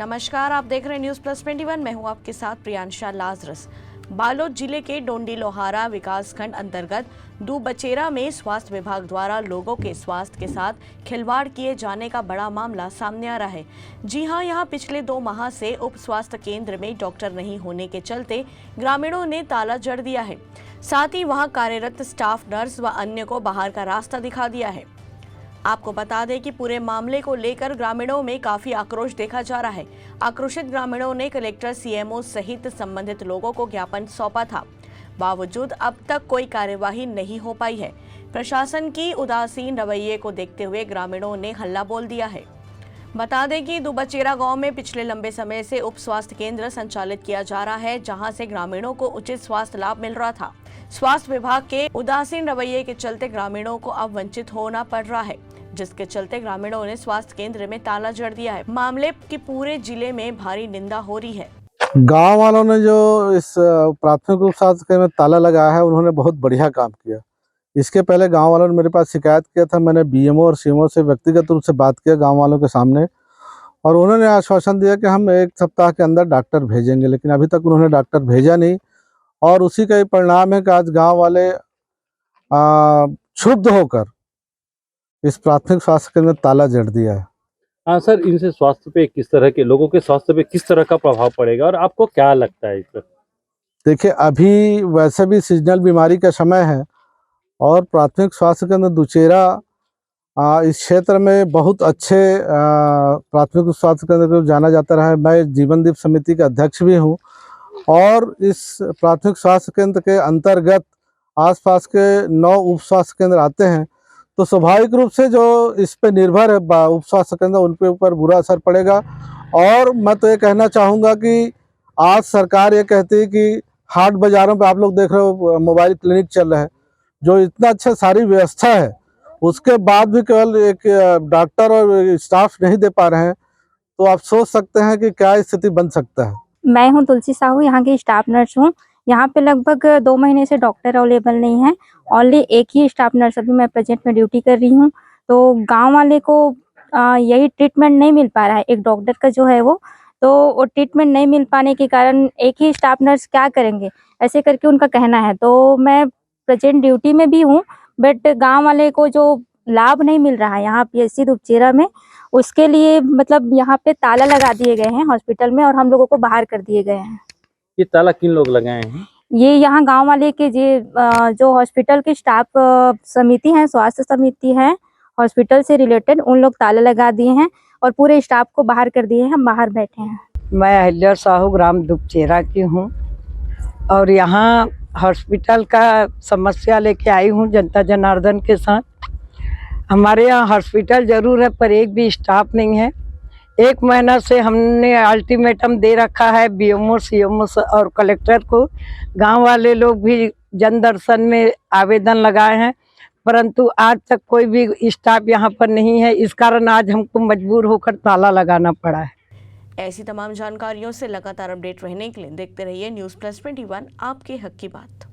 नमस्कार, आप देख रहे हैं न्यूज प्लस 21। मैं हूं आपके साथ प्रियांशा लाजरस। बालोद जिले के डोंडी लोहारा विकासखंड अंतर्गत दुबचेरा में स्वास्थ्य विभाग द्वारा लोगों के स्वास्थ्य के साथ खिलवाड़ किए जाने का बड़ा मामला सामने आ रहा है। जी हां, यहां पिछले 2 माह से उप स्वास्थ्य केंद्र में डॉक्टर नहीं होने के चलते ग्रामीणों ने ताला जड़ दिया है। साथ ही वहां कार्यरत स्टाफ नर्स व अन्य को बाहर का रास्ता दिखा दिया है। आपको बता दें कि पूरे मामले को लेकर ग्रामीणों में काफी आक्रोश देखा जा रहा है। आक्रोशित ग्रामीणों ने कलेक्टर, सीएमओ सहित संबंधित लोगों को ज्ञापन सौंपा था। बावजूद अब तक कोई कार्यवाही नहीं हो पाई है। प्रशासन की उदासीन रवैये को देखते हुए ग्रामीणों ने हल्ला बोल दिया है। बता दें कि दुबचेरा गांव में पिछले लंबे समय से उप स्वास्थ्य केंद्र संचालित किया जा रहा है, जहां से ग्रामीणों को उचित स्वास्थ्य लाभ मिल रहा था। स्वास्थ्य विभाग के उदासीन रवैये के चलते ग्रामीणों को अब वंचित होना पड़ रहा है, जिसके चलते ग्रामीणों ने स्वास्थ्य केंद्र में ताला जड़ दिया है। मामले की पूरे जिले में भारी निंदा हो रही है। गांव वालों ने जो इस प्राथमिक उप स्वास्थ्य केंद्र में ताला लगाया है, उन्होंने बहुत बढ़िया काम किया। इसके पहले गांव वालों ने मेरे पास शिकायत किया था। मैंने बीएमओ और सीएमओ से व्यक्तिगत रूप से बात किया गांव वालों के सामने, और उन्होंने आश्वासन दिया कि हम 1 सप्ताह के अंदर डॉक्टर भेजेंगे, लेकिन अभी तक उन्होंने डॉक्टर भेजा नहीं। और उसी का ही परिणाम है कि आज गाँव वाले क्षुब्ध होकर इस प्राथमिक स्वास्थ्य केंद्र में ताला जड़ दिया है। हाँ सर, इनसे स्वास्थ्य पे किस तरह के लोगों के स्वास्थ्य पे किस तरह का प्रभाव पड़ेगा और आपको क्या लगता है इस पर? देखिए, अभी वैसे भी सीजनल बीमारी का समय है और प्राथमिक स्वास्थ्य केंद्र दुचेरा इस क्षेत्र में बहुत अच्छे प्राथमिक स्वास्थ्य केंद्र को जाना जाता रहा है। मैं जीवनदीप समिति का अध्यक्ष भी हूँ, और इस प्राथमिक स्वास्थ्य केंद्र के अंतर्गत आसपास के 9 उप स्वास्थ्य केंद्र आते हैं। तो स्वाभाविक रूप से जो इस पे निर्भर है उप स्वास्थ्य केंद्र, उनके ऊपर बुरा असर पड़ेगा। और मैं तो ये कहना चाहूँगा कि आज सरकार ये कहती है कि हाट बाज़ारों पे आप लोग देख रहे हो मोबाइल क्लिनिक चल रहा है, जो इतना अच्छा सारी व्यवस्था है, उसके बाद भी केवल एक डॉक्टर और स्टाफ नहीं दे पा रहे हैं, तो आप सोच सकते हैं कि क्या स्थिति बन सकता है। मैं हूं तुलसी साहू, यहाँ की स्टाफ नर्स हूं। यहाँ पे लगभग 2 महीने से डॉक्टर अवेलेबल नहीं है। ओनली एक ही स्टाफ नर्स अभी मैं प्रेजेंट में ड्यूटी कर रही हूँ। तो गांव वाले को यही ट्रीटमेंट नहीं मिल पा रहा है। एक डॉक्टर का जो है वो ट्रीटमेंट नहीं मिल पाने के कारण एक ही स्टाफ नर्स क्या करेंगे, ऐसे करके उनका कहना है। तो मैं प्रेजेंट ड्यूटी में भी हूँ, बट गाँव वाले को जो लाभ नहीं मिल रहा है यहाँ पीएचसी दुबचेरा में, उसके लिए मतलब यहाँ पे ताला लगा दिए गए हैं हॉस्पिटल में, और हम लोगों को बाहर कर दिए गए हैं। ये ताला किन लोग लगाए हैं? ये यहाँ गांव वाले के जो हॉस्पिटल की स्टाफ समिति है, स्वास्थ्य समिति है, हॉस्पिटल से रिलेटेड, उन लोग ताला लगा दिए हैं और पूरे स्टाफ को बाहर कर दिए हैं। हम बाहर बैठे हैं। मैं अहिल्या साहू ग्राम दुबचेरा की हूँ, और यहाँ हॉस्पिटल का समस्या लेके आई हूँ जनता जनार्दन के साथ। हमारे यहाँ हॉस्पिटल जरूर है, पर एक भी स्टाफ नहीं है। 1 महीना से हमने अल्टीमेटम दे रखा है बीएमओ, सीएमओ और कलेक्टर को। गांव वाले लोग भी जन दर्शन में आवेदन लगाए हैं, परंतु आज तक कोई भी स्टाफ यहाँ पर नहीं है। इस कारण आज हमको मजबूर होकर ताला लगाना पड़ा है। ऐसी तमाम जानकारियों से लगातार अपडेट रहने के लिए देखते रहिए न्यूज प्लस 21, आपके हक की बात।